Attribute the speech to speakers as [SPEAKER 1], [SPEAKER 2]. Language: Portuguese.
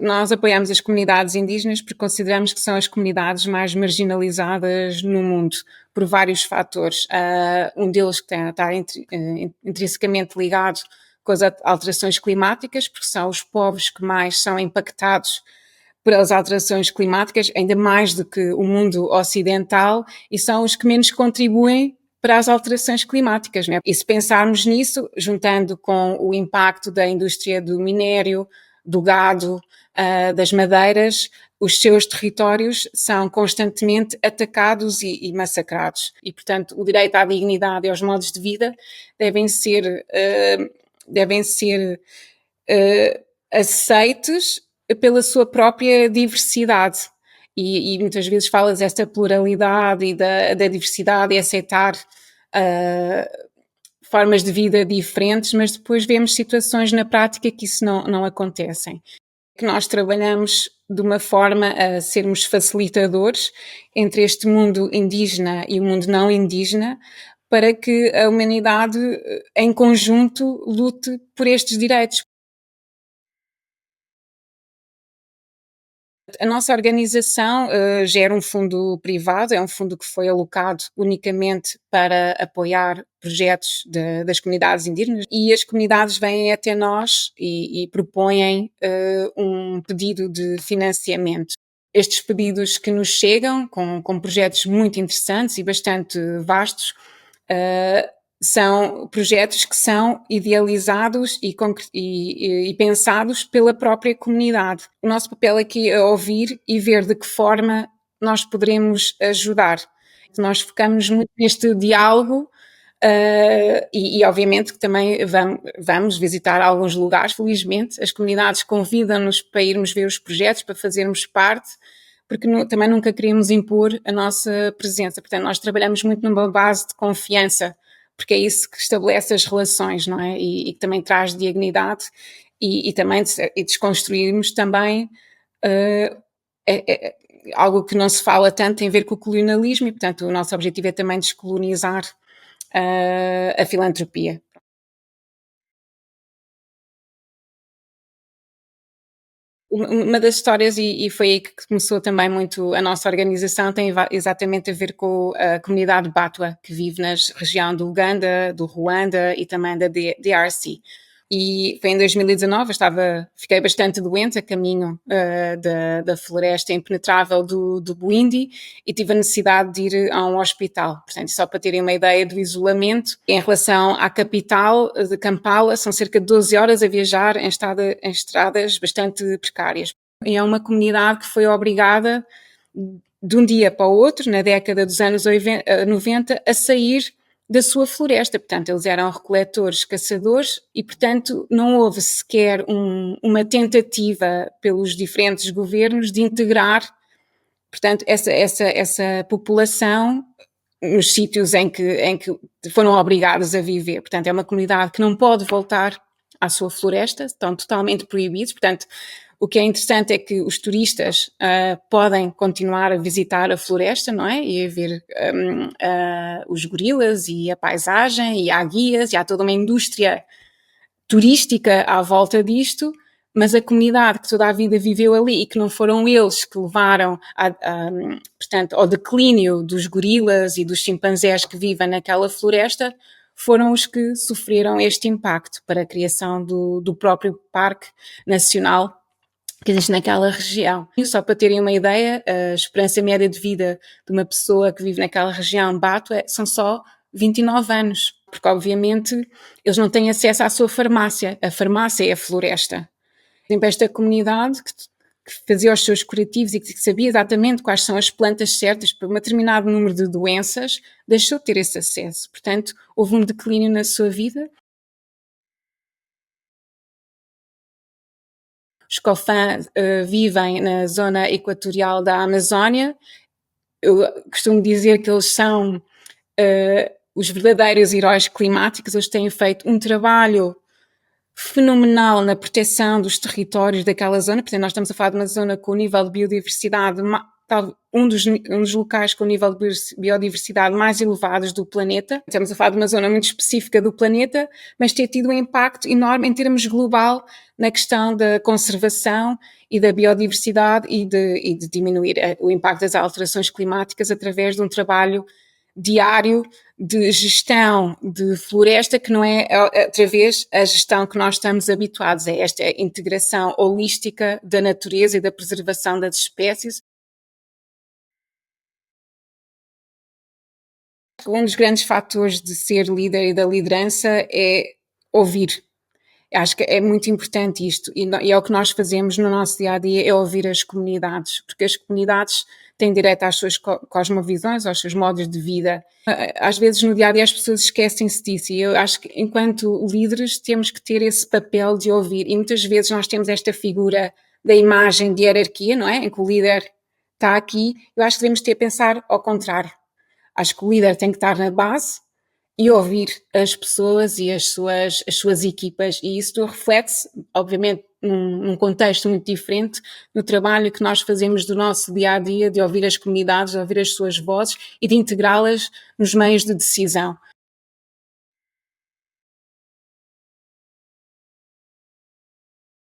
[SPEAKER 1] Nós apoiamos as comunidades indígenas porque consideramos que são as comunidades mais marginalizadas no mundo, por vários fatores. Um deles que está intrinsecamente ligado com as alterações climáticas, porque são os povos que mais são impactados pelas alterações climáticas, ainda mais do que o mundo ocidental, e são os que menos contribuem para as alterações climáticas, né? E se pensarmos nisso, juntando com o impacto da indústria do minério, do gado, das madeiras, os seus territórios são constantemente atacados e massacrados. E, portanto, o direito à dignidade e aos modos de vida devem ser aceitos pela sua própria diversidade. E muitas vezes falas desta pluralidade e da diversidade e aceitar formas de vida diferentes, mas depois vemos situações na prática que isso não acontecem. Que nós trabalhamos de uma forma a sermos facilitadores entre este mundo indígena e o mundo não indígena, para que a humanidade em conjunto lute por estes direitos. A nossa organização gera um fundo privado, é um fundo que foi alocado unicamente para apoiar projetos das comunidades indígenas, e as comunidades vêm até nós e propõem um pedido de financiamento. Estes pedidos que nos chegam, com projetos muito interessantes e bastante vastos, são projetos que são idealizados e pensados pela própria comunidade. O nosso papel aqui é ouvir e ver de que forma nós poderemos ajudar. Nós focamos muito neste diálogo e obviamente que também vamos visitar alguns lugares. Felizmente, as comunidades convidam-nos para irmos ver os projetos, para fazermos parte, porque também nunca queremos impor a nossa presença. Portanto, nós trabalhamos muito numa base de confiança, porque é isso que estabelece as relações, não é? E que também traz dignidade e também desconstruirmos também algo que não se fala tanto, tem a ver com o colonialismo, e portanto o nosso objetivo é também descolonizar a filantropia. Uma das histórias, e foi aí que começou também muito a nossa organização, tem exatamente a ver com a comunidade Batwa, que vive na região do Uganda, do Ruanda e também da DRC. E foi em 2019, fiquei bastante doente a caminho da floresta impenetrável do Buindi, e tive a necessidade de ir a um hospital. Portanto, só para terem uma ideia do isolamento, em relação à capital de Kampala, são cerca de 12 horas a viajar em estradas bastante precárias. E é uma comunidade que foi obrigada, de um dia para o outro, na década dos anos 90, a sair da sua floresta. Portanto, eles eram recoletores, caçadores, e, portanto, não houve sequer uma tentativa pelos diferentes governos de integrar, portanto, essa população nos sítios em que foram obrigados a viver. Portanto, é uma comunidade que não pode voltar à sua floresta, estão totalmente proibidos. Portanto, o que é interessante é que os turistas podem continuar a visitar a floresta, não é? E a ver os gorilas e a paisagem, e há guias, e há toda uma indústria turística à volta disto, mas a comunidade que toda a vida viveu ali e que não foram eles que levaram portanto, ao declínio dos gorilas e dos chimpanzés que vivem naquela floresta, foram os que sofreram este impacto para a criação do próprio Parque Nacional que existe naquela região. E só para terem uma ideia, a esperança média de vida de uma pessoa que vive naquela região, Batwa, são só 29 anos, porque obviamente eles não têm acesso à sua farmácia. A farmácia é a floresta. Sempre esta comunidade que fazia os seus curativos e que sabia exatamente quais são as plantas certas para um determinado número de doenças, deixou de ter esse acesso. Portanto, houve um declínio na sua vida. Os Cofã vivem na zona equatorial da Amazónia. Eu costumo dizer que eles são os verdadeiros heróis climáticos. Eles têm feito um trabalho fenomenal na proteção dos territórios daquela zona. Portanto, nós estamos a falar de uma zona com um nível de biodiversidade um dos locais com o nível de biodiversidade mais elevados do planeta. Estamos a falar de uma zona muito específica do planeta, mas ter tido um impacto enorme em termos global na questão da conservação e da biodiversidade e de diminuir o impacto das alterações climáticas através de um trabalho diário de gestão de floresta, que não é, outra vez, a gestão que nós estamos habituados, é esta integração holística da natureza e da preservação das espécies. Um dos grandes fatores de ser líder e da liderança é ouvir. Acho que é muito importante isto e é o que nós fazemos no nosso dia a dia, é ouvir as comunidades, porque as comunidades têm direito às suas cosmovisões, aos seus modos de vida. Às vezes no dia a dia as pessoas esquecem-se disso e eu acho que enquanto líderes temos que ter esse papel de ouvir e muitas vezes nós temos esta figura da imagem de hierarquia, não é? Em que o líder está aqui. Eu acho que devemos ter a pensar ao contrário. Acho que o líder tem que estar na base e ouvir as pessoas e as suas equipas, e isso reflete-se, obviamente, num contexto muito diferente, no trabalho que nós fazemos do nosso dia a dia, de ouvir as comunidades, de ouvir as suas vozes e de integrá-las nos meios de decisão.